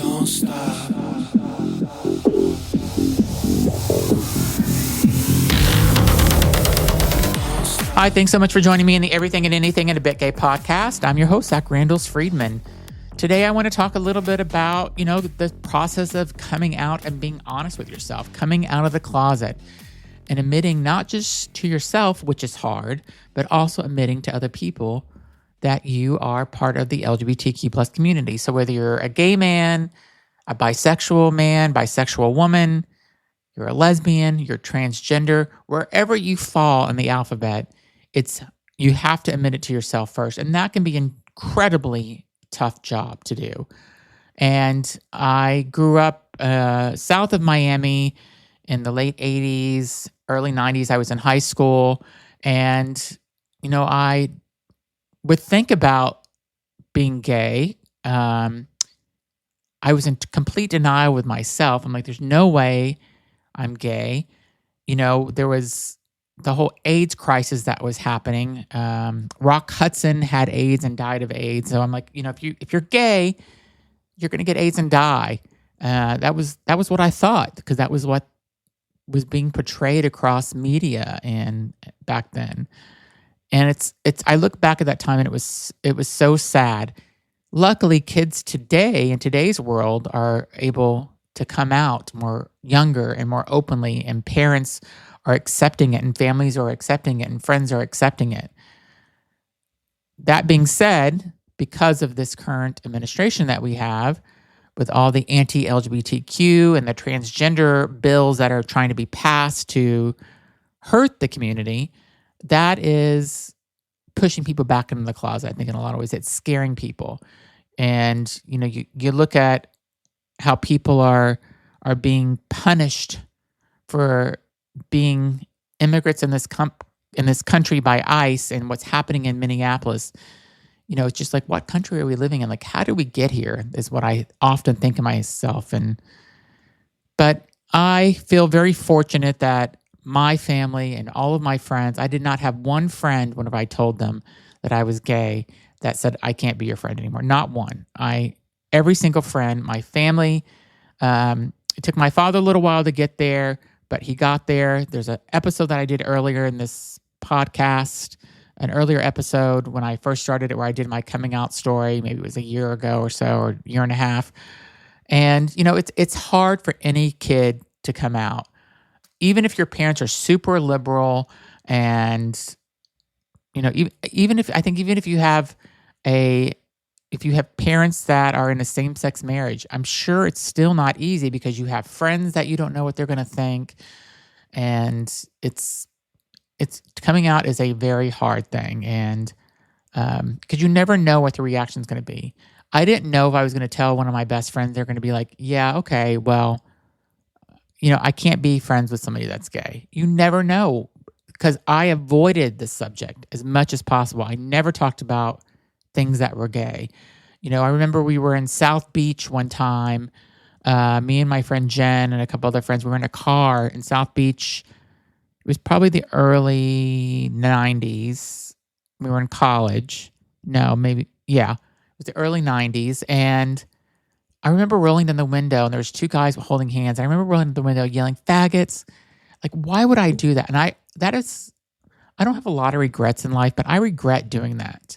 Don't stop. Hi, thanks so much for joining me in the Everything and Anything in a Bit Gay podcast. I'm your host, Zach Randles-Friedman. Today, I want to talk a little bit about, the process of coming out and being honest with yourself, coming out of the closet and admitting not just to yourself, which is hard, but also admitting to other people that you are part of the LGBTQ plus community. So whether you're a gay man, a bisexual woman, you're a lesbian, you're transgender, wherever you fall in the alphabet, you have to admit it to yourself first. And that can be an incredibly tough job to do. And I grew up south of Miami in the late 80s, early 90s. I was in high school. And, I would think about being gay. I was in complete denial with myself. I'm like, there's no way I'm gay. There was the whole AIDS crisis that was happening. Rock Hudson had AIDS and died of AIDS. So I'm like, if you're gay, you're going to get AIDS and die. That was what I thought, because that was what was being portrayed across media and back then. And it's I look back at that time and it was so sad. Luckily, kids today in today's world are able to come out more younger and more openly, and parents are accepting it, and families are accepting it, and friends are accepting it. That being said, because of this current administration that we have, with all the anti-LGBTQ and the transgender bills that are trying to be passed to hurt the community, that is pushing people back into the closet. I think in a lot of ways, it's scaring people. And you look at how people are being punished for being immigrants in this country by ICE, and what's happening in Minneapolis. It's just like, what country are we living in? Like, how did we get here? Is what I often think of myself. But I feel very fortunate that my family and all of my friends, I did not have one friend whenever I told them that I was gay that said, I can't be your friend anymore. Not one. Every single friend, my family, it took my father a little while to get there, but he got there. There's an episode that I did earlier in this podcast, an earlier episode when I first started it, where I did my coming out story. Maybe it was a year ago or so, or a year and a half. And, it's hard for any kid to come out. Even if your parents are super liberal, and, even if you have parents that are in a same-sex marriage, I'm sure it's still not easy, because you have friends that you don't know what they're going to think. And it's coming out is a very hard thing. And because you never know what the reaction is going to be. I didn't know if I was going to tell one of my best friends, they're going to be like, yeah, okay, well, I can't be friends with somebody that's gay. You never know, because I avoided this subject as much as possible. I never talked about things that were gay. I remember we were in South Beach one time, me and my friend Jen and a couple other friends, we were in a car in South Beach. It was probably the early 90s. We were in college. No, maybe, yeah. It was the early 90s. And I remember rolling down the window, and there was two guys holding hands. I remember rolling down the window yelling, faggots. Like, why would I do that? And I don't have a lot of regrets in life, but I regret doing that,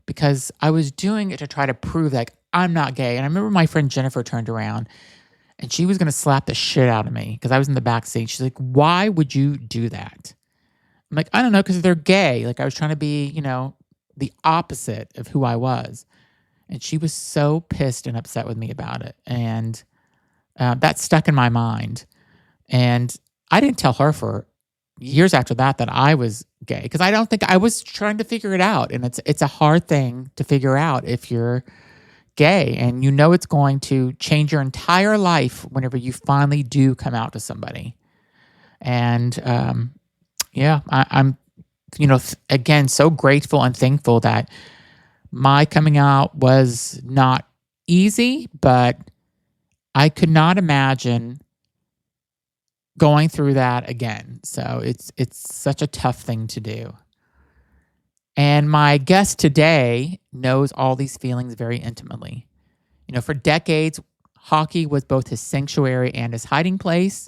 because I was doing it to try to prove like I'm not gay. And I remember my friend Jennifer turned around and she was going to slap the shit out of me, because I was in the back seat. She's like, why would you do that? I'm like, I don't know, because they're gay. Like, I was trying to be, the opposite of who I was. And she was so pissed and upset with me about it. And that stuck in my mind. And I didn't tell her for years after that I was gay, because I don't think I was trying to figure it out. And it's a hard thing to figure out if you're gay, and it's going to change your entire life whenever you finally do come out to somebody. And I'm again, so grateful and thankful that my coming out was not easy, but I could not imagine going through that again. So it's such a tough thing to do. And my guest today knows all these feelings very intimately. For decades, Hockey was both his sanctuary and his hiding place,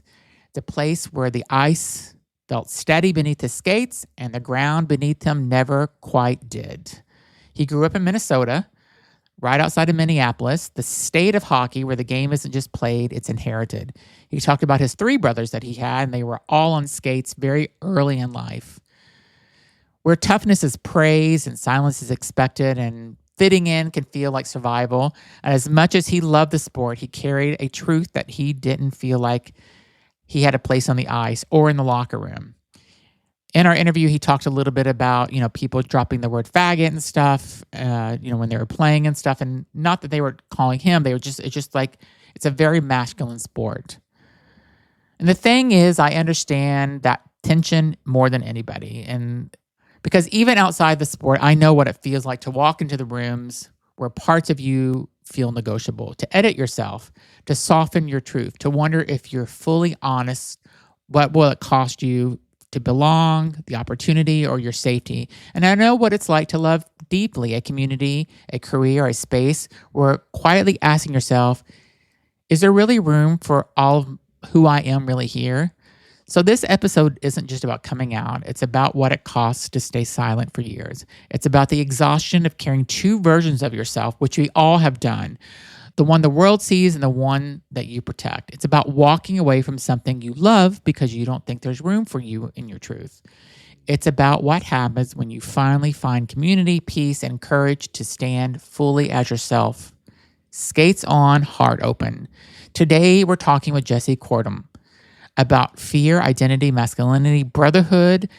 the place where the ice felt steady beneath his skates and the ground beneath him never quite did. He grew up in Minnesota, right outside of Minneapolis, the state of hockey where the game isn't just played, it's inherited. He talked about his 3 brothers that he had, and they were all on skates very early in life. Where toughness is praised and silence is expected and fitting in can feel like survival. And as much as he loved the sport, he carried a truth that he didn't feel like he had a place on the ice or in the locker room. In our interview, he talked a little bit about, people dropping the word faggot and stuff, when they were playing and stuff. And not that they were calling him, it's just like, it's a very masculine sport. And the thing is, I understand that tension more than anybody. And because even outside the sport, I know what it feels like to walk into the rooms where parts of you feel negotiable, to edit yourself, to soften your truth, to wonder if you're fully honest, what will it cost you to belong, the opportunity, or your safety. And I know what it's like to love deeply a community, a career, a space where quietly asking yourself, is there really room for all of who I am really here? So this episode isn't just about coming out. It's about what it costs to stay silent for years. It's about the exhaustion of carrying 2 versions of yourself, which we all have done. The one the world sees and the one that you protect. It's about walking away from something you love because you don't think there's room for you in your truth. It's about what happens when you finally find community, peace, and courage to stand fully as yourself. Skates on, heart open. Today, we're talking with Jesse Kortuem about fear, identity, masculinity, brotherhood,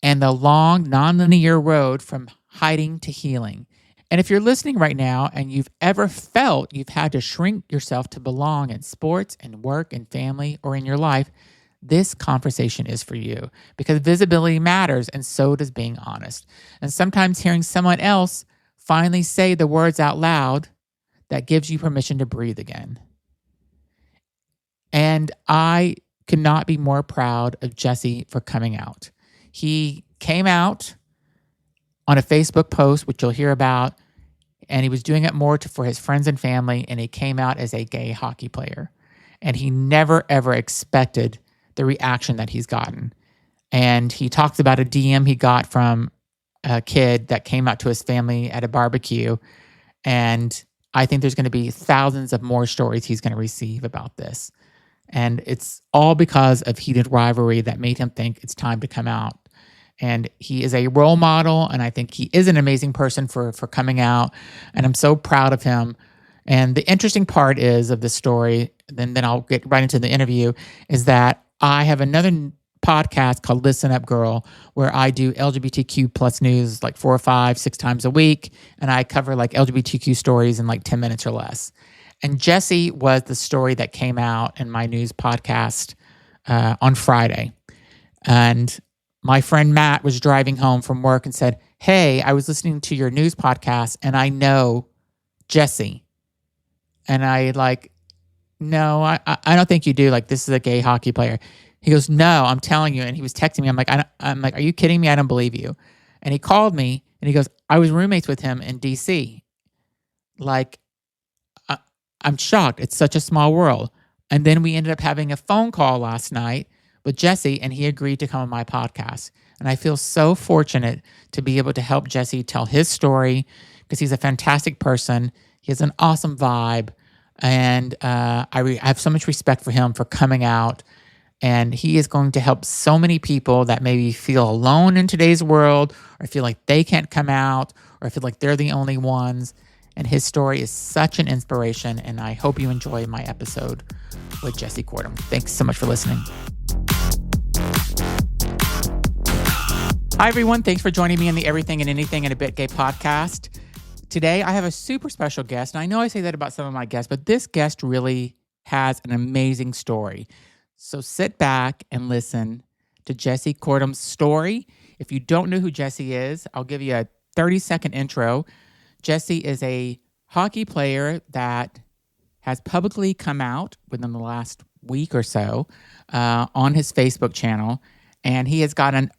and the long, nonlinear road from hiding to healing. And if you're listening right now and you've ever felt you've had to shrink yourself to belong in sports and work and family or in your life, this conversation is for you because visibility matters and so does being honest. And sometimes hearing someone else finally say the words out loud that gives you permission to breathe again. And I could not be more proud of Jesse for coming out. He came out on a Facebook post, which you'll hear about, and he was doing it more for his friends and family, and he came out as a gay hockey player. And he never, ever expected the reaction that he's gotten. And he talks about a DM he got from a kid that came out to his family at a barbecue. And I think there's going to be thousands of more stories he's going to receive about this. And it's all because of Heated Rivalry that made him think it's time to come out. And he is a role model, and I think he is an amazing person for coming out. And I'm so proud of him. And the interesting part is of this story, then I'll get right into the interview, is that I have another podcast called Listen Up Girl, where I do LGBTQ plus news like 4 or 5, 6 times a week. And I cover like LGBTQ stories in like 10 minutes or less. And Jesse was the story that came out in my news podcast on Friday. And my friend Matt was driving home from work and said, hey, I was listening to your news podcast and I know Jesse. And I no, I don't think you do. Like, this is a gay hockey player. He goes, no, I'm telling you. And he was texting me. I'm like, are you kidding me? I don't believe you. And he called me and he goes, I was roommates with him in DC. Like, I'm shocked. It's such a small world. And then we ended up having a phone call last night with Jesse, and he agreed to come on my podcast. And I feel so fortunate to be able to help Jesse tell his story because he's a fantastic person. He has an awesome vibe. And I have so much respect for him for coming out. And he is going to help so many people that maybe feel alone in today's world or feel like they can't come out or feel like they're the only ones. And his story is such an inspiration. And I hope you enjoy my episode with Jesse Kortuem. Thanks so much for listening. Hi, everyone. Thanks for joining me in the Everything and Anything in a Bit Gay podcast. Today, I have a super special guest. And I know I say that about some of my guests, but this guest really has an amazing story. So sit back and listen to Jesse Kortuem's story. If you don't know who Jesse is, I'll give you a 30-second intro. Jesse is a hockey player that has publicly come out within the last week or so on his Facebook channel. And he has got an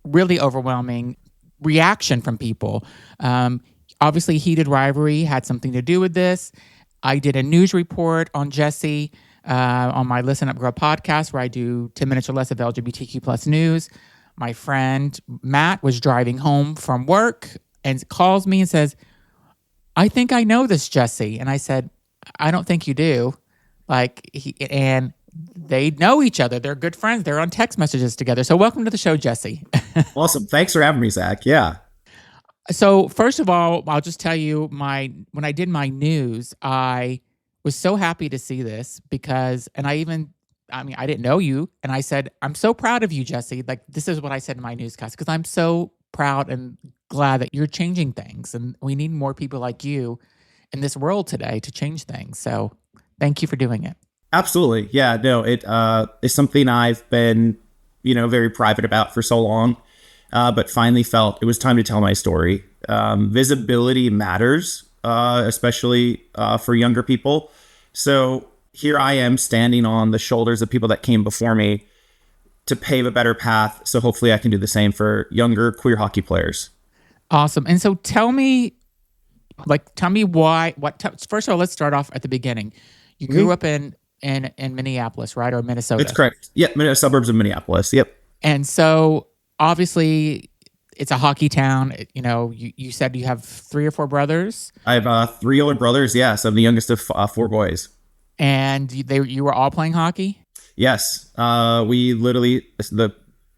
really overwhelming reaction from people. obviously, Heated Rivalry had something to do with this. I did a news report on Jesse on my Listen Up Girl podcast where I do 10 minutes or less of LGBTQ plus news. My friend Matt was driving home from work and calls me and says, I think I know this Jesse. And I said, I don't think you do. And they know each other. They're good friends. They're on text messages together. So welcome to the show, Jesse. Awesome. Thanks for having me, Zach. Yeah. So first of all, I'll just tell you when I did my news, I was so happy to see this because, I didn't know you. And I said, I'm so proud of you, Jesse. Like, this is what I said in my newscast because I'm so proud and glad that you're changing things. And we need more people like you in this world today to change things. So thank you for doing it. Absolutely. Yeah, no, it is something I've been, very private about for so long, but finally felt it was time to tell my story. Visibility matters, especially for younger people. So here I am standing on the shoulders of people that came before me to pave a better path. So hopefully I can do the same for younger queer hockey players. Awesome. And so tell me why, first of all, let's start off at the beginning. You grew up in Minneapolis, right? Or Minnesota? That's correct. Yeah, suburbs of Minneapolis. Yep. And so obviously it's a hockey town. You said you have 3 or 4 brothers. I have 3 older brothers. Yes, I'm the youngest of 4 boys. And you were all playing hockey? Yes. We literally,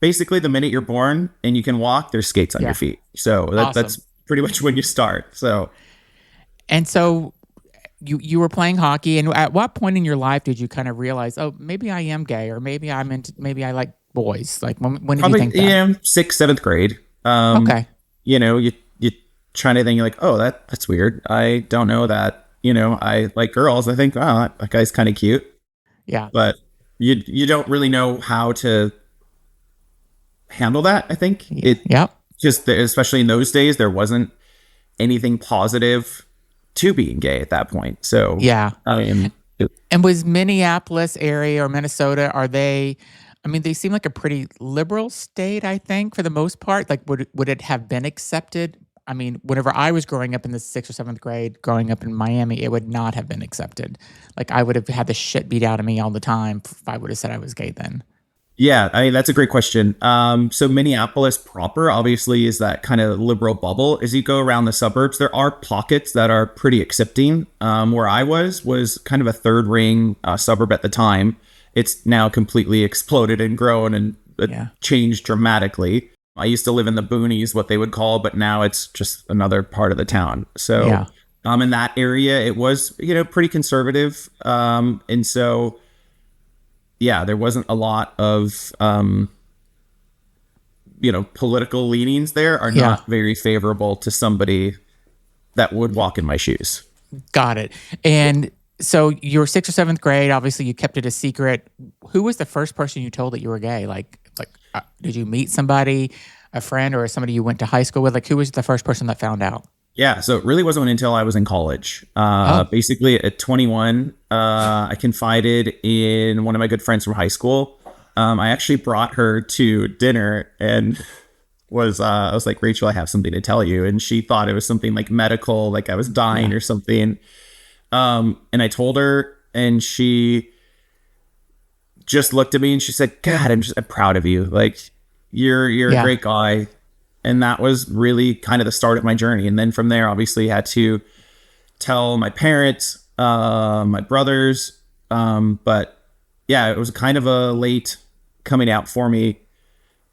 basically the minute you're born and you can walk, there's skates on your feet. So that's pretty much when you start. So, and so you were playing hockey, and at what point in your life did you kind of realize, oh, maybe I am gay, or maybe I like boys? Like when did you think that? Yeah, 6th, 7th grade. Okay. You trying to think, you're like, oh, that's weird. I don't know that. I like girls. I think, oh, that guy's kind of cute. Yeah. But you don't really know how to handle that. I think just especially in those days, there wasn't anything positive to being gay at that point. So yeah. And was Minneapolis area or Minnesota, they seem like a pretty liberal state, I think, for the most part. Like, would it have been accepted? I mean, whenever I was growing up in the 6th or 7th grade, growing up in Miami, it would not have been accepted. Like, I would have had the shit beat out of me all the time if I would have said I was gay then. Yeah, that's a great question. So Minneapolis proper obviously is that kind of liberal bubble. As you go around the suburbs, there are pockets that are pretty accepting. Where I was kind of a third ring suburb at the time. It's now completely exploded and grown and changed dramatically. I used to live in the boonies, what they would call, but now it's just another part of the town. So in that area, it was, pretty conservative. And so, yeah, there wasn't a lot of, political leanings there are not very favorable to somebody that would walk in my shoes. Got it. And so you're 6th or 7th grade. Obviously, you kept it a secret. Who was the first person you told that you were gay? Did you meet somebody, a friend, or somebody you went to high school with? Like, who was the first person that found out? Yeah, so it really wasn't until I was in college. Basically, at 21, I confided in one of my good friends from high school. I actually brought her to dinner and I was like, Rachel, I have something to tell you. And she thought it was something like medical, like I was dying or something. And I told her, and she just looked at me and she said, God, I'm proud of you. Like, you're a great guy. And that was really kind of the start of my journey. And then from there, obviously, I had to tell my parents, my brothers. But yeah, it was kind of a late coming out for me,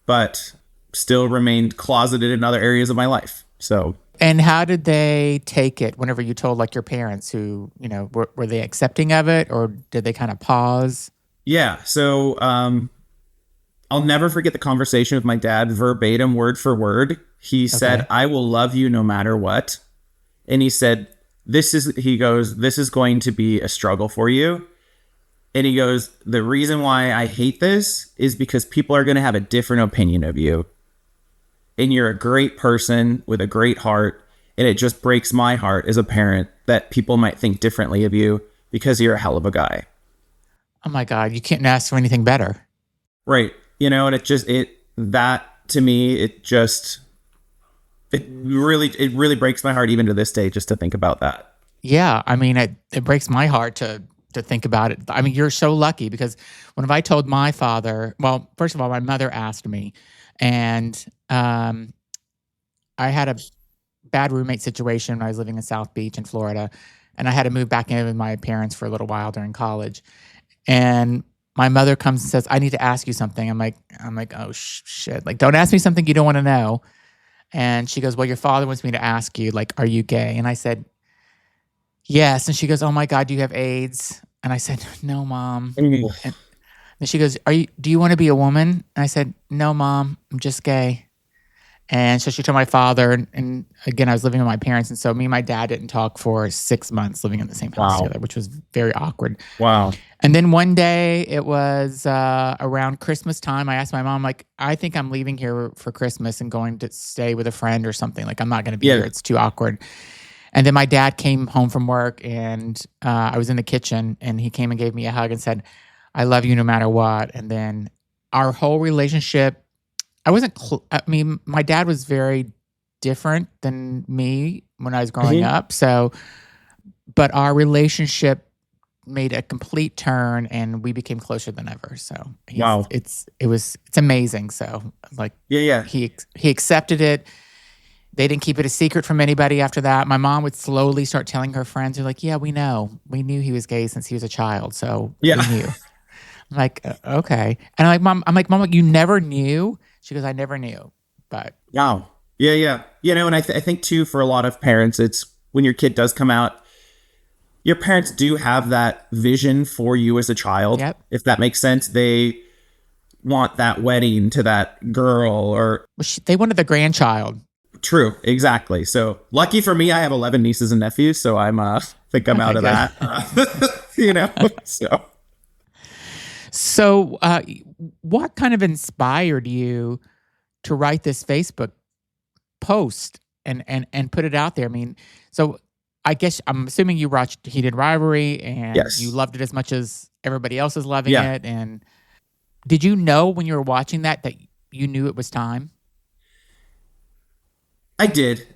but still remained closeted in other areas of my life. So. And how did they take it whenever you told your parents who, were they accepting of it, or did they kind of pause? Yeah. So, I'll never forget the conversation with my dad, verbatim, word for word. He said, I will love you no matter what. And he said, this is going to be a struggle for you. And he goes, the reason why I hate this is because people are going to have a different opinion of you. And you're a great person with a great heart. And it just breaks my heart as a parent that people might think differently of you because you're a hell of a guy. Oh my God, you can't ask for anything better. Right. And that to me, it just it really breaks my heart even to this day just to think about that. Yeah, I mean, it breaks my heart to think about it. I mean, you're so lucky because when I told my father, well, first of all, my mother asked me, and I had a bad roommate situation when I was living in South Beach in Florida, and I had to move back in with my parents for a little while during college. And my mother comes and says, "I need to ask you something." I'm like, "Oh shit! Like, don't ask me something you don't want to know." And she goes, "Well, your father wants me to ask you, like, are you gay?" And I said, "Yes." And she goes, "Oh my God, do you have AIDS?" And I said, "No, Mom." And then she goes, Do you want to be a woman?" And I said, "No, Mom, I'm just gay." And so she told my father, and again, I was living with my parents. And so me and my dad didn't talk for 6 months living in the same house Wow. together, which was very awkward. Wow. And then one day it was around Christmas time. I asked my mom, like, I think I'm leaving here for Christmas and going to stay with a friend or something. Like, I'm not going to be Yeah. here. It's too awkward. And then my dad came home from work, and I was in the kitchen, and he came and gave me a hug and said, "I love you no matter what." And then our whole relationship, I mean, my dad was very different than me when I was growing up. So, but our relationship made a complete turn, and we became closer than ever. So Wow. it's amazing. So like, Yeah. he accepted it. They didn't keep it a secret from anybody after that. My mom would slowly start telling her friends, they're like, "Yeah, we know. We knew he was gay since he was a child. So Yeah. we knew." I'm like, Okay." And I'm like, "Mom, you never knew?" She goes, "I never knew." But Wow. Yeah. And I think too, for a lot of parents, it's when your kid does come out, your parents do have that vision for you as a child. yep. If that makes sense. They want that wedding to that girl or Well, they wanted the grandchild. true. Exactly. So lucky for me, I have 11 nieces and nephews. So think I'm out Okay, of good. that, so. So, what kind of inspired you to write this Facebook post and put it out there? I mean, so I guess I'm assuming you watched Heated Rivalry and you Yes. loved it as much as everybody else is loving Yeah, it. And did you know when you were watching that you knew it was time? I did.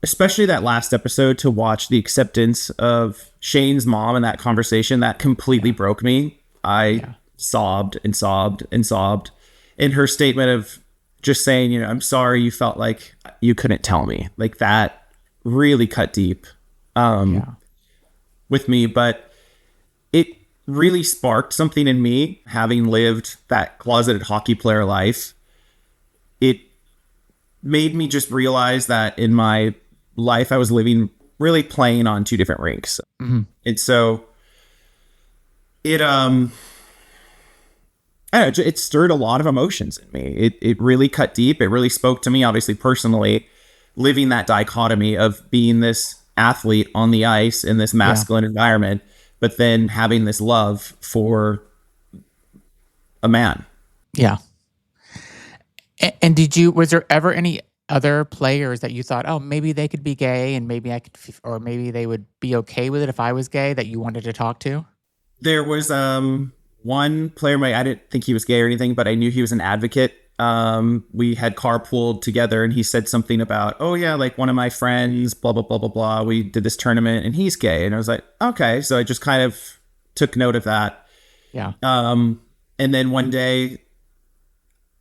Especially that last episode to watch the acceptance of Shane's mom and that conversation that completely broke me. I Yeah. sobbed and sobbed and sobbed in her statement of just saying, "I'm sorry you felt like you couldn't tell me." Like that really cut deep Yeah. with me, but it really sparked something in me having lived that closeted hockey player life. It made me just realize that in my life I was living really playing on two different rinks. Hmm. And so it I don't know, it stirred a lot of emotions in me. It really cut deep. It really spoke to me, obviously personally, living that dichotomy of being this athlete on the ice in this Yeah. masculine environment, but then having this love for a man. Yeah. And was there ever any other players that you thought, oh, maybe they could be gay and maybe I could, or maybe they would be okay with it if I was gay that you wanted to talk to? There was one player, I didn't think he was gay or anything, but I knew he was an advocate. We had carpooled together and he said something about, "Oh yeah, like one of my friends, blah, blah, blah, blah, blah. We did this tournament and he's gay." And I was like, okay. So I just kind of took note of that. Yeah. And then one day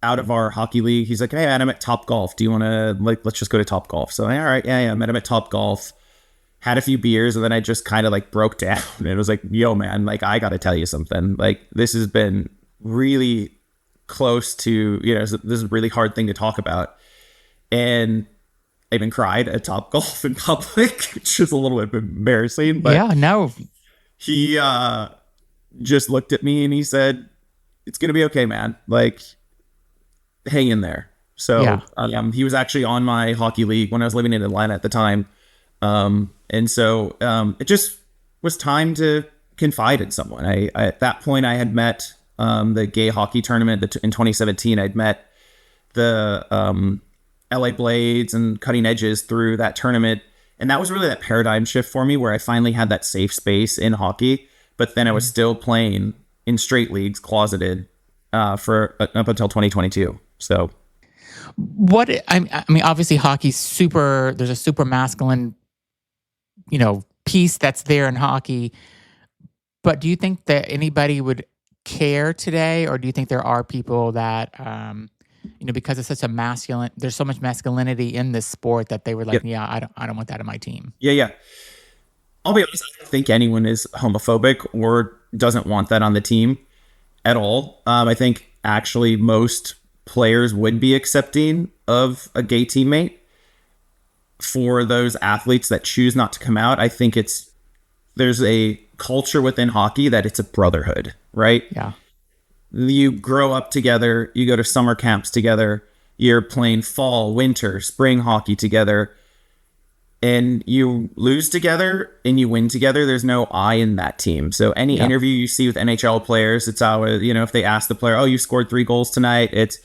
out of our hockey league, he's like, "Hey, man, I'm at Top Golf. Do you want to, like, let's just go to Top Golf." So, all right. Yeah. I met him at Top Golf, had a few beers, and then I just kind of like broke down. And it was like, "Yo, man, like, I got to tell you something. Like, this has been really close to, this is a really hard thing to talk about." And I even cried at Top Golf in public, which is a little bit embarrassing. But Yeah, no. he just looked at me and he said, "It's going to be okay, man. Like, hang in there." So Yeah. he was actually on my hockey league when I was living in Atlanta at the time. And so it just was time to confide in someone. I at that point, I had met the gay hockey tournament in 2017. I'd met the LA Blades and Cutting Edges through that tournament. And that was really that paradigm shift for me where I finally had that safe space in hockey. But then I was still playing in straight leagues, closeted, for up until 2022. So I mean, obviously hockey's there's a super masculine, piece that's there in hockey. But do you think that anybody would care today, or do you think there are people that, because it's such there's so much masculinity in this sport that they were like, Yep. yeah, I don't want that in my team. Yeah. I'll be honest, I don't think anyone is homophobic or doesn't want that on the team at all. I think actually most players would be accepting of a gay teammate. For those athletes that choose not to come out, I think there's a culture within hockey that it's a brotherhood, right? Yeah. You grow up together, you go to summer camps together, you're playing fall, winter, spring hockey together, and you lose together and you win together. There's no I in that team. So any interview you see with NHL players, it's always, if they ask the player, oh, you scored 3 goals tonight, it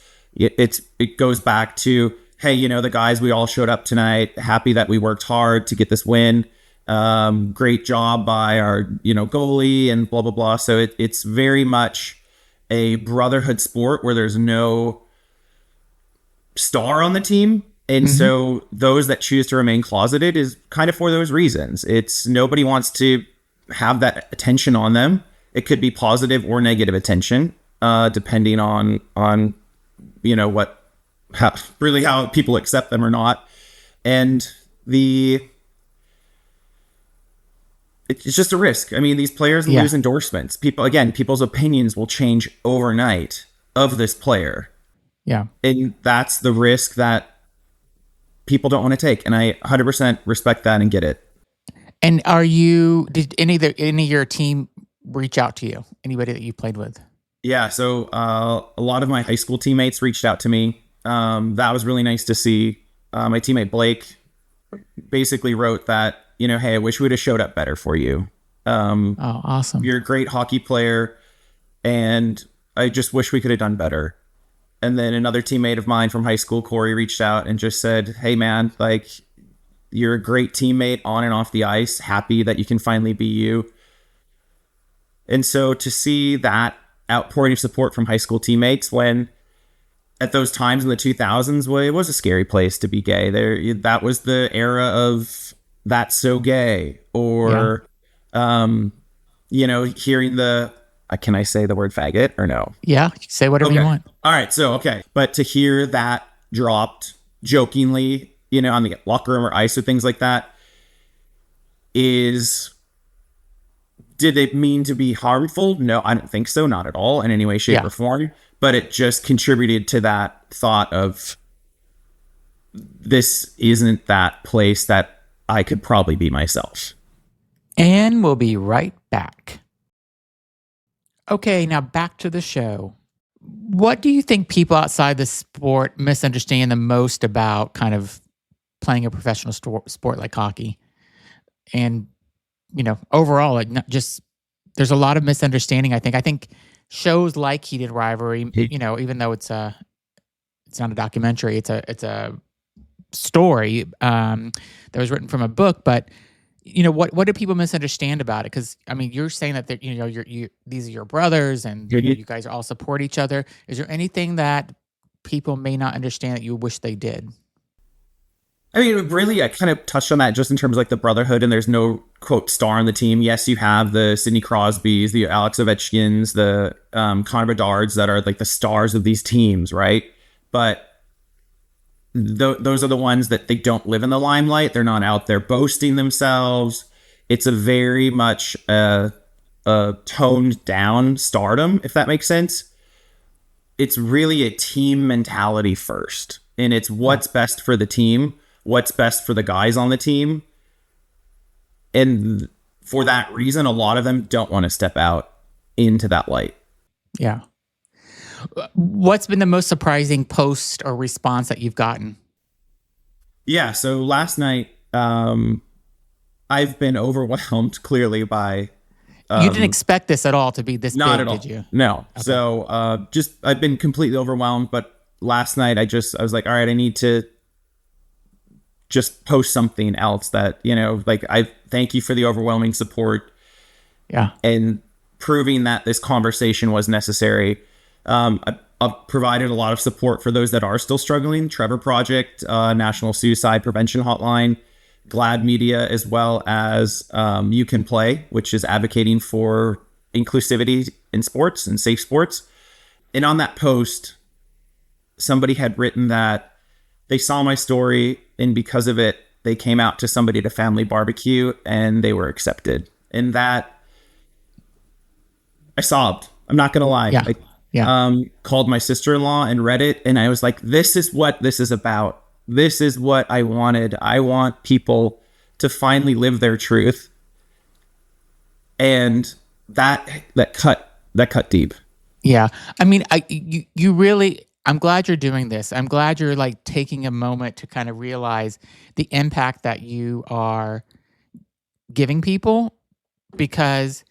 goes back to, hey, the guys, we all showed up tonight, happy that we worked hard to get this win. Great job by our, goalie and blah, blah, blah. So it's very much a brotherhood sport where there's no star on the team. And so those that choose to remain closeted is kind of for those reasons. It's nobody wants to have that attention on them. It could be positive or negative attention, depending on how people accept them or not. And it's just a risk. I mean, these players lose endorsements. People's opinions will change overnight of this player. Yeah. And that's the risk that people don't want to take. And I 100% respect that and get it. And did any of your team reach out to you? Anybody that you played with? Yeah. So a lot of my high school teammates reached out to me. That was really nice to see. My teammate Blake basically wrote that, hey, I wish we would have showed up better for you. Oh, awesome. You're a great hockey player, and I just wish we could have done better. And then another teammate of mine from high school, Corey, reached out and just said, hey, man, you're a great teammate on and off the ice. Happy that you can finally be you. And so to see that outpouring of support from high school teammates when at those times in the 2000s, well, it was a scary place to be gay. That was the era of that's so gay, or, hearing can I say the word faggot or no? Yeah, say whatever you want. All right, so, okay. But to hear that dropped jokingly, on the locker room or ice or things like that, did it mean to be harmful? No, I don't think so. Not at all in any way, shape, or form. But it just contributed to that thought of this isn't that place that I could probably be myself. And we'll be right back. Okay, now back to the show. What do you think people outside the sport misunderstand the most about kind of playing a professional sport like hockey? And, overall, there's a lot of misunderstanding, I think. I think shows like Heated Rivalry, even though it's not a documentary, it's a story that was written from a book, but what do people misunderstand about it? Because I mean, you're saying that these are your brothers, and you guys all support each other. Is there anything that people may not understand that you wish they did? I mean, really, I kind of touched on that just in terms of the brotherhood, and there's no quote star on the team. Yes, you have the Sidney Crosbys, the Alex Ovechkins, the Connor Bedards that are the stars of these teams, right? But those are the ones that they don't live in the limelight. They're not out there boasting themselves. It's a very much a toned down stardom, if that makes sense. It's really a team mentality first, and it's what's best for the team, what's best for the guys on the team. And for that reason, a lot of them don't want to step out into that light. Yeah. What's been the most surprising post or response that you've gotten? Yeah, so last night, I've been overwhelmed clearly by... you didn't expect this at all to be this not big, at all. Did you? No. Okay. So I've been completely overwhelmed, but last night I was like, all right, I need to just post something else that, I thank you for the overwhelming support. Yeah. And proving that this conversation was necessary. I provided a lot of support for those that are still struggling. Trevor Project, National Suicide Prevention Hotline, Glad Media, as well as You Can Play, which is advocating for inclusivity in sports and safe sports. And on that post, somebody had written that they saw my story, and because of it, they came out to somebody at a family barbecue and they were accepted. And that, I sobbed. I'm not going to lie. I called my sister-in-law and read it, and I was like, this is what this is about. This is what I wanted. I want people to finally live their truth. And that cut deep. Yeah. I mean, you really, I'm glad you're doing this. I'm glad you're like taking a moment to kind of realize the impact that you are giving people, because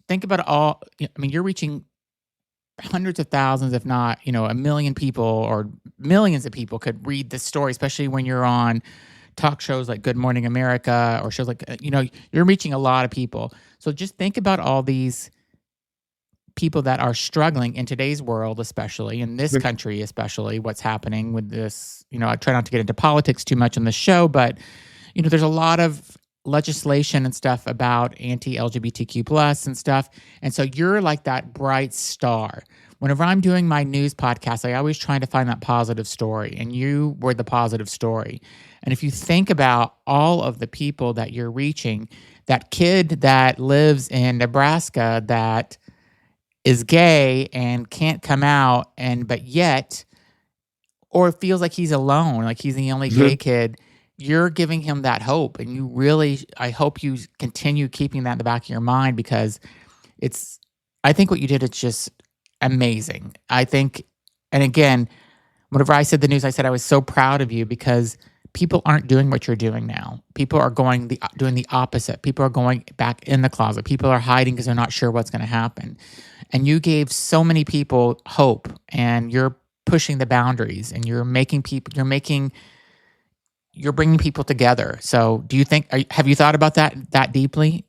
think about all, I mean, you're reaching hundreds of thousands, if not, a million people, or millions of people could read this story, especially when you're on talk shows like Good Morning America or shows like, you're reaching a lot of people. So just think about all these people that are struggling in today's world, especially in this country, especially what's happening with this. I try not to get into politics too much on the show, but there's a lot of legislation and stuff about anti-LGBTQ plus and stuff. And so you're like that bright star. Whenever I'm doing my news podcast, I always try to find that positive story, and you were the positive story. And if you think about all of the people that you're reaching, that kid that lives in Nebraska that is gay and can't come out, but yet, or feels like he's alone, like he's the only gay kid, you're giving him that hope. And you really, I hope you continue keeping that in the back of your mind, because I think what you did, it's just amazing. I think, and again, whenever I said the news, I said I was so proud of you, because people aren't doing what you're doing now. People are doing the opposite. People are going back in the closet. People are hiding because they're not sure what's going to happen. And you gave so many people hope, and you're pushing the boundaries, and you're bringing people together. So do you think, have you thought about that deeply?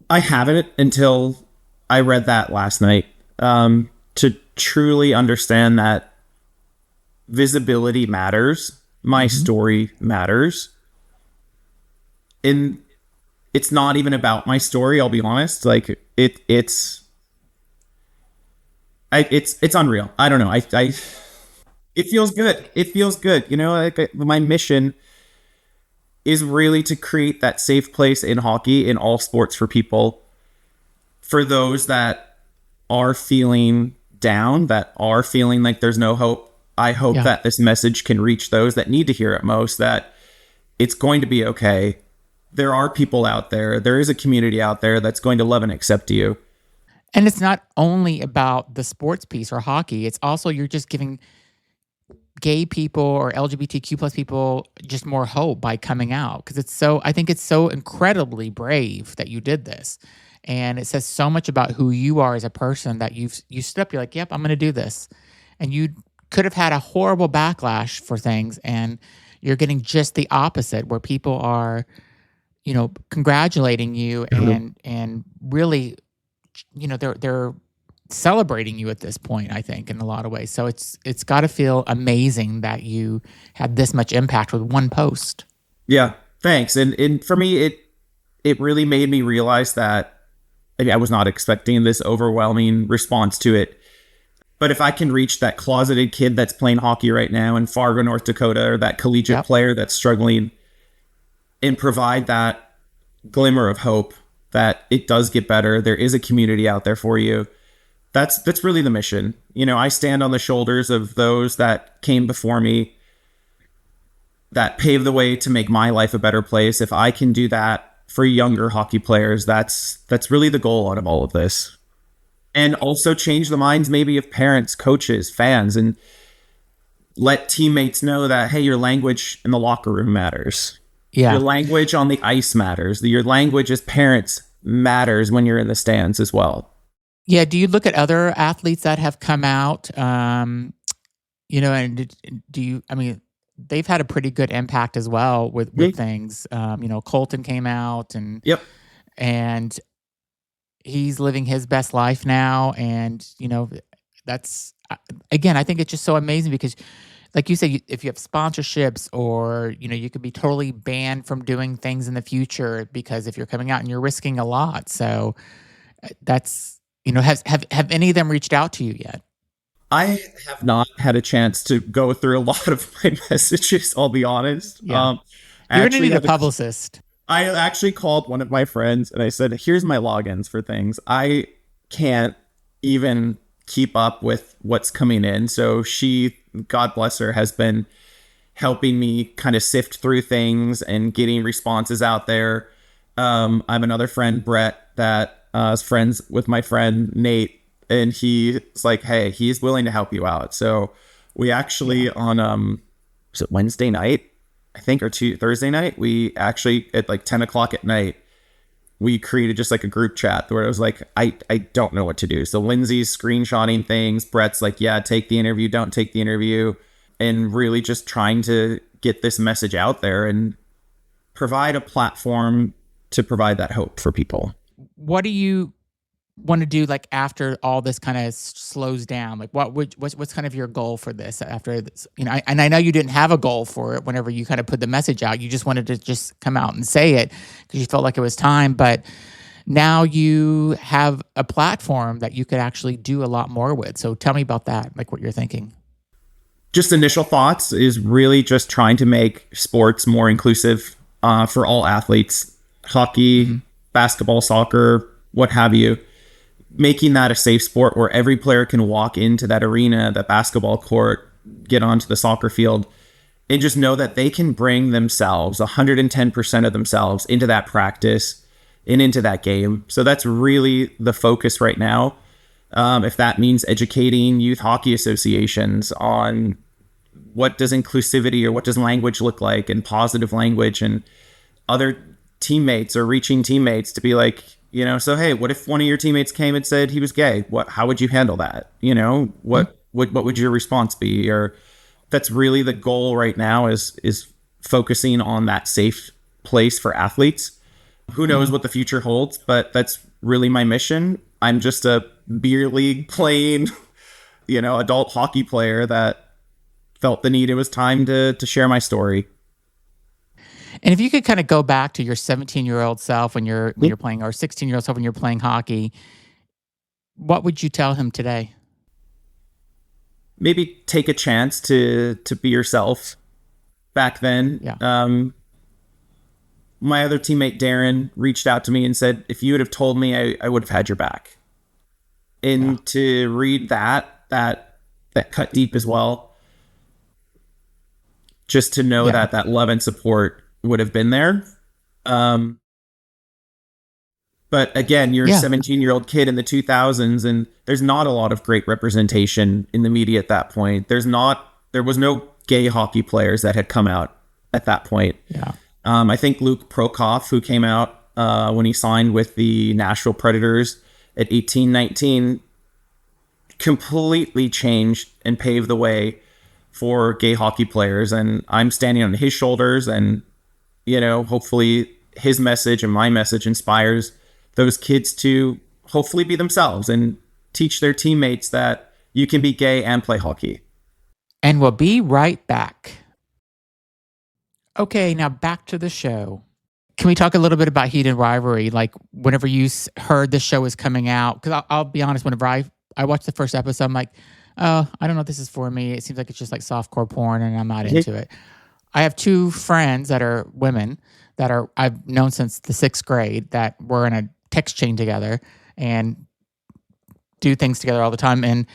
I haven't until I read that last night, to truly understand that visibility matters. My story matters. And it's not even about my story, I'll be honest. Like it's unreal. I don't know. It feels good. It feels good. My mission is really to create that safe place in hockey, in all sports, for people, for those that are feeling down, that are feeling like there's no hope. I hope that this message can reach those that need to hear it most, that it's going to be okay. There are people out there. There is a community out there that's going to love and accept you. And it's not only about the sports piece or hockey. It's also, you're just giving gay people or LGBTQ plus people just more hope by coming out. Because I think it's so incredibly brave that you did this. And it says so much about who you are as a person, that you stood up, you're like, yep, I'm going to do this. And you could have had a horrible backlash for things, and you're getting just the opposite, where people are, congratulating you and really, they're celebrating you at this point, I think, in a lot of ways. So it's got to feel amazing that you had this much impact with one post. Yeah, thanks. And for me, it really made me realize that I was not expecting this overwhelming response to it. But if I can reach that closeted kid that's playing hockey right now in Fargo, North Dakota, or that collegiate player that's struggling, and provide that glimmer of hope that it does get better, there is a community out there for you, that's really the mission. I stand on the shoulders of those that came before me, that paved the way to make my life a better place. If I can do that for younger hockey players, that's really the goal out of all of this. And also change the minds maybe of parents, coaches, fans, and let teammates know that, hey, your language in the locker room matters. Yeah. Your language on the ice matters. Your language as parents matters when you're in the stands as well. Yeah. Do you look at other athletes that have come out, and they've had a pretty good impact as well with things. Colton came out and he's living his best life now. And, that's again, I think it's just so amazing because, like you said, if you have sponsorships or you could be totally banned from doing things in the future because if you're coming out and you're risking a lot. So that's have any of them reached out to you yet? I have not had a chance to go through a lot of my messages. I'll be honest. Yeah, I you're gonna actually need a have publicist. I actually called one of my friends and I said, "Here's my logins for things. I can't even keep up with what's coming in." So she, God bless her, has been helping me kind of sift through things and getting responses out there. I have another friend, Brett, that is friends with my friend Nate, and he's like, "Hey, he's willing to help you out." So we actually on was it Wednesday night, I think, or Thursday night, we actually at like 10 o'clock at night, we created just like a group chat where it was like, I don't know what to do. So Lindsay's screenshotting things. Brett's like, yeah, take the interview, don't take the interview. And really just trying to get this message out there and provide a platform to provide that hope for people. What do you want to do like after all this kind of slows down? Like what's kind of your goal for this after this? And I know you didn't have a goal for it whenever you kind of put the message out. You just wanted to just come out and say it because you felt like it was time. But now you have a platform that you could actually do a lot more with. So tell me about that, like what you're thinking. Just initial thoughts is really just trying to make sports more inclusive for all athletes, hockey, basketball, soccer, what have you. Making that a safe sport where every player can walk into that arena, that basketball court, get onto the soccer field, and just know that they can bring themselves, 110% of themselves, into that practice and into that game. So that's really the focus right now. If that means educating youth hockey associations on what does inclusivity or what does language look like and positive language, and other teammates or reaching teammates to be like, so hey, what if one of your teammates came and said he was gay? How would you handle that? What would your response be? Or that's really the goal right now is focusing on that safe place for athletes. Who knows what the future holds, but that's really my mission. I'm just a beer league playing, adult hockey player that felt the need. It was time to share my story. And if you could kind of go back to your 17-year-old self when you're playing, or 16-year-old self when you're playing hockey, what would you tell him today? Maybe take a chance to be yourself. Back then, my other teammate Darren reached out to me and said, "If you would have told me, I would have had your back." And to read that cut deep as well. Just to know that love and support would have been there. But again, you're a 17-year-old kid in the 2000s, and there's not a lot of great representation in the media at that point. There was no gay hockey players that had come out at that point. Yeah. I think Luke Prokof, who came out when he signed with the Nashville Predators at 18, 19, completely changed and paved the way for gay hockey players. And I'm standing on his shoulders, and hopefully his message and my message inspires those kids to hopefully be themselves and teach their teammates that you can be gay and play hockey. And we'll be right back. Okay, now back to the show. Can we talk a little bit about Heated Rivalry? Like whenever you heard the show was coming out, because I'll be honest, whenever I watched the first episode, I'm like, oh, I don't know if this is for me. It seems like it's just like softcore porn and I'm not into it. I have two friends that are women that I've known since the 6th grade that were in a text chain together and do things together all the time. And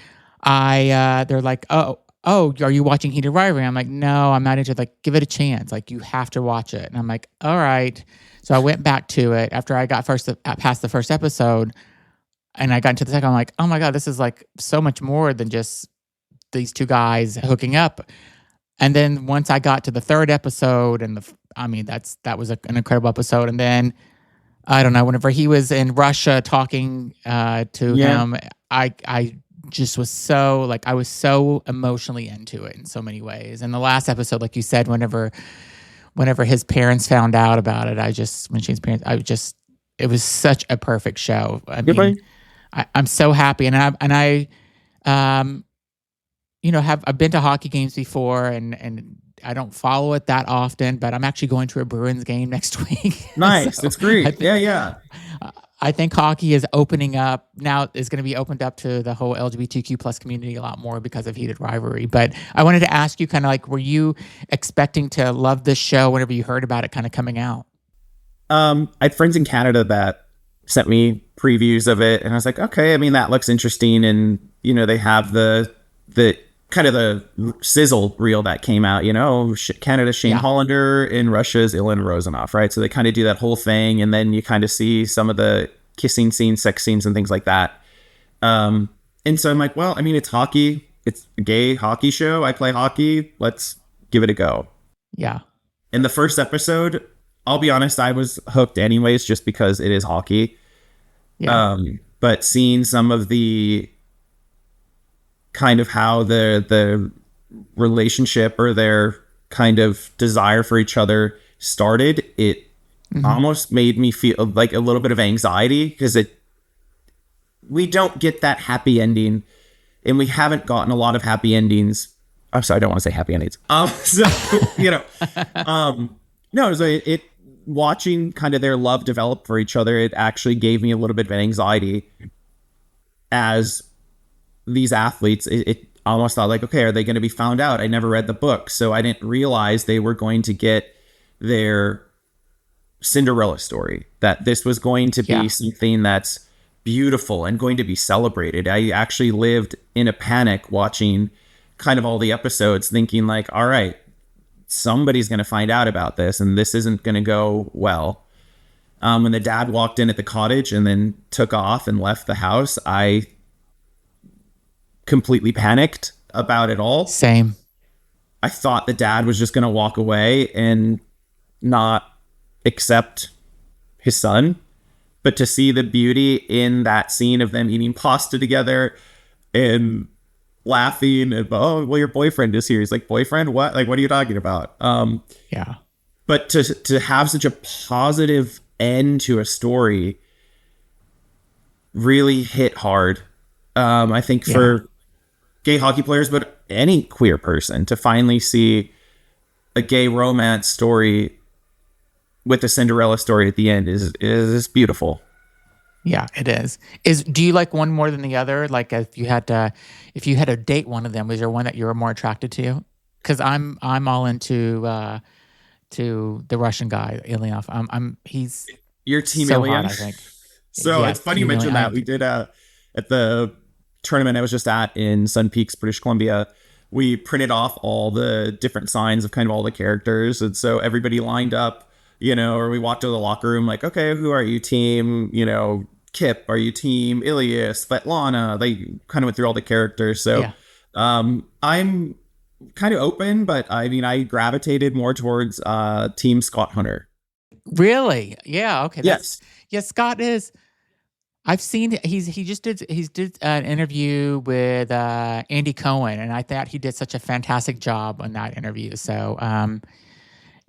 they're like, oh, are you watching Heated Rivalry? I'm like, no, I'm not into it. Like, give it a chance. Like, you have to watch it. And I'm like, all right. So I went back to it after I got past the first episode, and I got into the second. I'm like, oh my God, this is like so much more than just these two guys hooking up. And then once I got to the third episode, and that was an incredible episode. And then I don't know, whenever he was in Russia talking to him, I just was so like, I was so emotionally into it in so many ways. And the last episode, like you said, whenever his parents found out about it, it was such a perfect show. I mean, I'm so happy, and I Um, I've been to hockey games before, and I don't follow it that often, but I'm actually going to a Bruins game next week. Nice. So That's great. think Yeah. I think hockey is opening up now. Is going to be opened up to the whole LGBTQ plus community a lot more because of Heated Rivalry. But I wanted to ask you, kind of like, were you expecting to love this show whenever you heard about it, kind of coming out? I had friends in Canada that sent me previews of it, and I was like, okay, I mean, that looks interesting. And, they have the kind of the sizzle reel that came out, Canada, Shane Hollander, and Russia's Ilan Rozanov, right? So they kind of do that whole thing, and then you kind of see some of the kissing scenes, sex scenes, and things like that. And so I'm like, well, I mean, it's hockey. It's a gay hockey show. I play hockey. Let's give it a go. Yeah. In the first episode, I'll be honest, I was hooked anyways, just because it is hockey. Yeah. But seeing some of the kind of how the relationship or their kind of desire for each other started, it almost made me feel like a little bit of anxiety, because we don't get that happy ending, and we haven't gotten a lot of happy endings. I'm sorry, I don't want to say happy endings. No, it watching kind of their love develop for each other, it actually gave me a little bit of anxiety as these athletes. It almost thought like, okay, are they going to be found out? I never read the book, so I didn't realize they were going to get their Cinderella story, that this was going to be something that's beautiful and going to be celebrated. I actually lived in a panic watching kind of all the episodes, thinking like, all right, somebody's going to find out about this, and this isn't going to go well. When the dad walked in at the cottage and then took off and left the house, I completely panicked about it all. Same. I thought the dad was just going to walk away and not accept his son. But to see the beauty in that scene of them eating pasta together and laughing, and, oh, well, your boyfriend is here. He's like, boyfriend? What? Like, what are you talking about? Yeah. But to have such a positive end to a story really hit hard. I think for gay hockey players, but any queer person, to finally see a gay romance story with a Cinderella story at the end is beautiful. Yeah, it is. Do you like one more than the other? Like, if you had to date one of them, was there one that you were more attracted to? Because I'm all into to the Russian guy, Ilyanov. He's your team, so Ilyan. hot, I think. So it's funny you mentioned that. We did at the tournament I was just at in Sun Peaks, British Columbia. We printed off all the different signs of kind of all the characters, and so everybody lined up, or we walked to the locker room like, okay, who are you, team, Kip, are you team Ilias, Svetlana? They kind of went through all the characters. So I'm kind of open, but I mean, I gravitated more towards team Scott Hunter. Really? Yeah. Okay. Yes. Yes, Scott is. I've seen he did an interview with Andy Cohen, and I thought he did such a fantastic job on that interview. So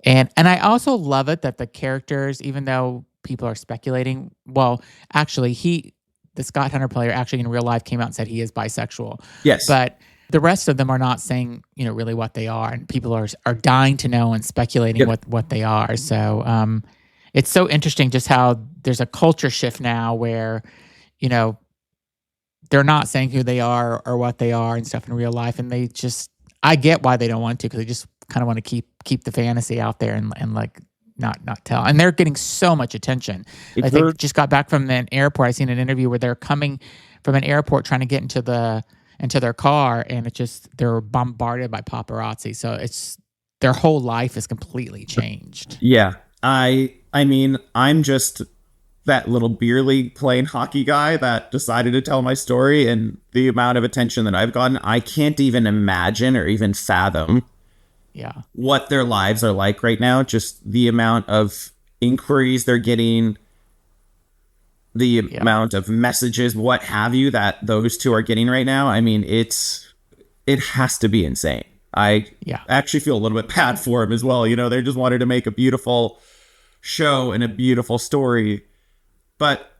and I also love it that the characters, even though people are speculating, well, actually the Scott Hunter player actually in real life came out and said he is bisexual. Yes. But the rest of them are not saying, really what they are, and people are dying to know and speculating what they are. So it's so interesting just how there's a culture shift now where, they're not saying who they are or what they are and stuff in real life. And I get why they don't want to, because they just kind of want to keep the fantasy out there and like not tell. And they're getting so much attention. I think just got back from an airport. I seen an interview where they're coming from an airport trying to get into their car, and they're bombarded by paparazzi. So their whole life is completely changed. Yeah. I mean, I'm just that little beer league playing hockey guy that decided to tell my story, and the amount of attention that I've gotten, I can't even imagine or even fathom what their lives are like right now. Just the amount of inquiries they're getting, the amount of messages, what have you, that those two are getting right now. I mean, it has to be insane. I actually feel a little bit bad for them as well. They just wanted to make a beautiful show and a beautiful story. But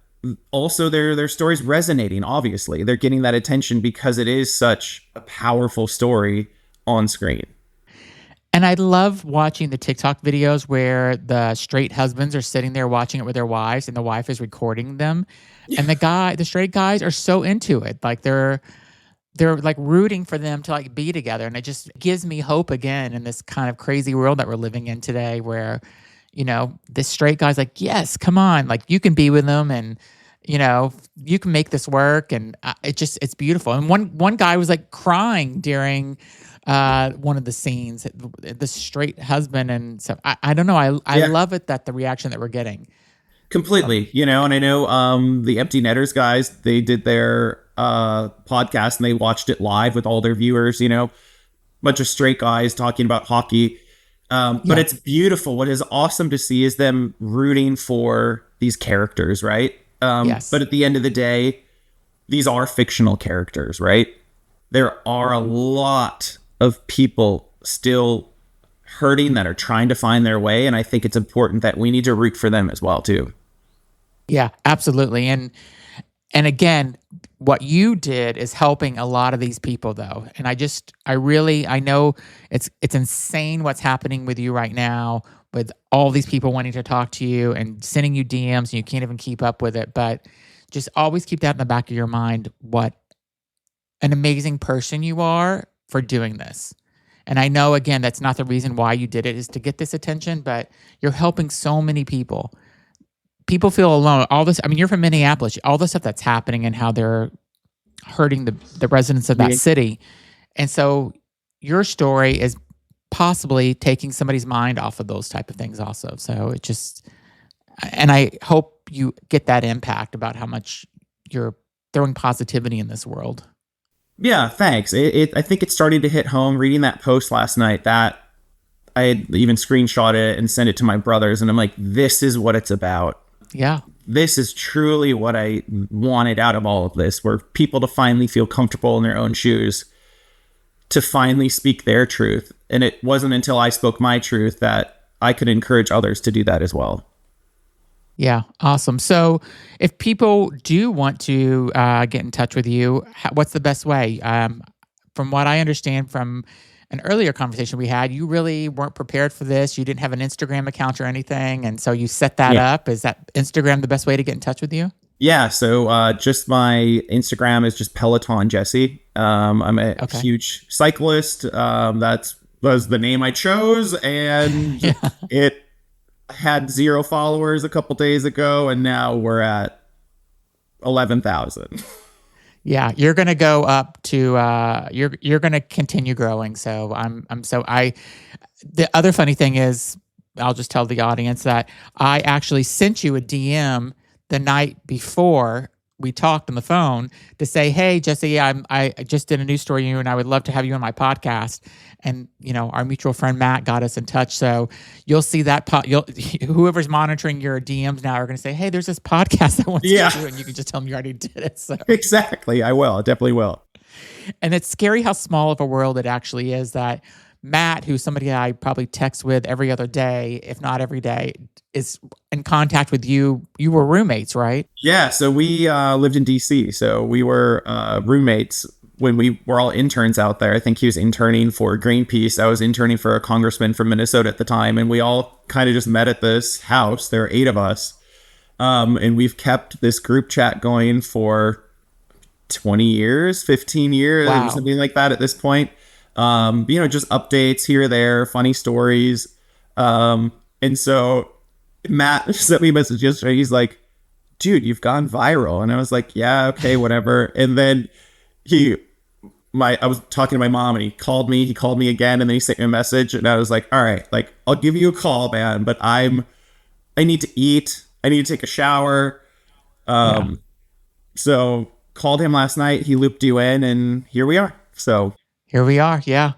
also their stories resonating. Obviously, they're getting that attention because it is such a powerful story on screen. And I love watching the TikTok videos where the straight husbands are sitting there watching it with their wives and the wife is recording them. And the straight guys are so into it. Like they're like rooting for them to like be together. And it just gives me hope again in this kind of crazy world that we're living in today where, this straight guy's like, yes, come on. Like you can be with them and, you can make this work. And it's beautiful. And one guy was like crying during one of the scenes, the straight husband. And so I don't know. I love it that the reaction that we're getting. Completely, and I know the Empty Netters guys, they did their podcast and they watched it live with all their viewers, bunch of straight guys talking about hockey. But it's beautiful. What is awesome to see is them rooting for these characters, right? Yes. But at the end of the day, these are fictional characters, right? There are a lot of people still hurting that are trying to find their way. And I think it's important that we need to root for them as well, too. Yeah, absolutely. And again, what you did is helping a lot of these people though. And I know it's insane what's happening with you right now with all these people wanting to talk to you and sending you DMs and you can't even keep up with it. But just always keep that in the back of your mind, what an amazing person you are for doing this. And I know, again, that's not the reason why you did it is to get this attention, but you're helping so many people. People feel alone. All this, you're from Minneapolis, all the stuff that's happening and how they're hurting the residents of that city. And so your story is possibly taking somebody's mind off of those type of things also. So and I hope you get that impact about how much you're throwing positivity in this world. Yeah, thanks. I think it's starting to hit home. Reading that post last night, that I had even screenshot it and sent it to my brothers, and I'm like, this is what it's about. Yeah. This is truly what I wanted out of all of this, where people to finally feel comfortable in their own shoes, to finally speak their truth. And it wasn't until I spoke my truth that I could encourage others to do that as well. Yeah, awesome. So if people do want to get in touch with you, what's the best way? From what I understand from an earlier conversation we had, you really weren't prepared for this. You didn't have an Instagram account or anything. And so you set that up. Is that Instagram the best way to get in touch with you? Yeah. So just my Instagram is just Peloton Jesse. I'm a huge cyclist. That was the name I chose. And it had 0 followers a couple days ago. And now we're at 11,000. Yeah, you're going to go up to you're going to continue growing. So the other funny thing is, I'll just tell the audience that I actually sent you a DM the night before we talked on the phone to say, "Hey, Jesse, I just did a news story you and I would love to have you on my podcast." And our mutual friend Matt got us in touch. So you'll see that whoever's monitoring your DMs now are going to say, "Hey, there's this podcast I want to do," and you can just tell them you already did it. So exactly, I will. I definitely will. And it's scary how small of a world it actually is that Matt, who's somebody I probably text with every other day, if not every day, is in contact with you. You were roommates, right? Yeah. So we lived in DC. So we were roommates when we were all interns out there. I think he was interning for Greenpeace. I was interning for a congressman from Minnesota at the time. And we all kind of just met at this house. There are 8 of us. And we've kept this group chat going for 20 years, 15 years, wow. Something like that at this point. Just updates here or there, funny stories. And so Matt sent me a message yesterday. He's like, dude, you've gone viral. And I was like, yeah, okay, whatever. And then I was talking to my mom and he called me again. And then he sent me a message and I was like, all right, like, I'll give you a call, man, but I need to eat. I need to take a shower. So called him last night. He looped you in and here we are. So here we are. Yeah.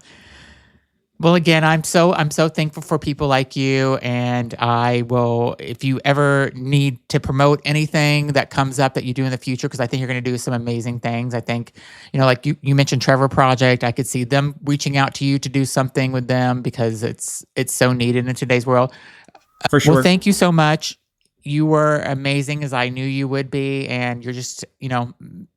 Well, again, I'm so thankful for people like you, and I will, if you ever need to promote anything that comes up that you do in the future, because I think you're going to do some amazing things. I think, like you mentioned Trevor Project, I could see them reaching out to you to do something with them because it's so needed in today's world. For sure. Well, thank you so much. you were amazing as I knew you would be. And you're just,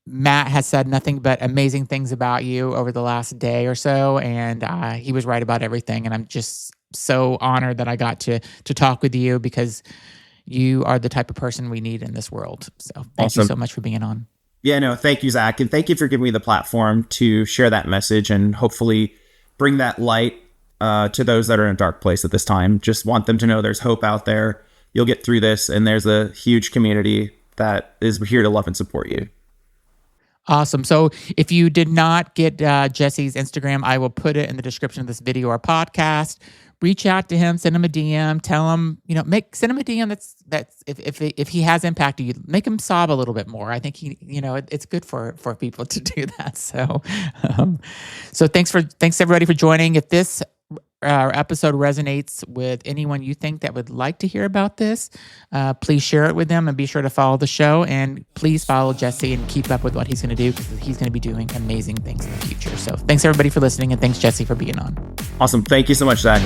Matt has said nothing but amazing things about you over the last day or so. And he was right about everything. And I'm just so honored that I got to talk with you, because you are the type of person we need in this world. So thank you so much for being on. Yeah, no, thank you, Zach. And thank you for giving me the platform to share that message and hopefully bring that light to those that are in a dark place at this time. Just want them to know there's hope out there. You'll get through this, and there's a huge community that is here to love and support you. Awesome. So if you did not get Jesse's Instagram, I will put it in the description of this video or podcast. Reach out to him, send him a DM, tell him, send him a DM that's if he has impacted you, make him sob a little bit more. I think it's good for people to do that. So, so thanks everybody for joining. If this episode resonates with anyone you think that would like to hear about this, please share it with them, and be sure to follow the show, and please follow Jesse and keep up with what he's going to do, because he's going to be doing amazing things in the future. So thanks everybody for listening, and thanks Jesse for being on. Awesome. Thank you so much, Zach.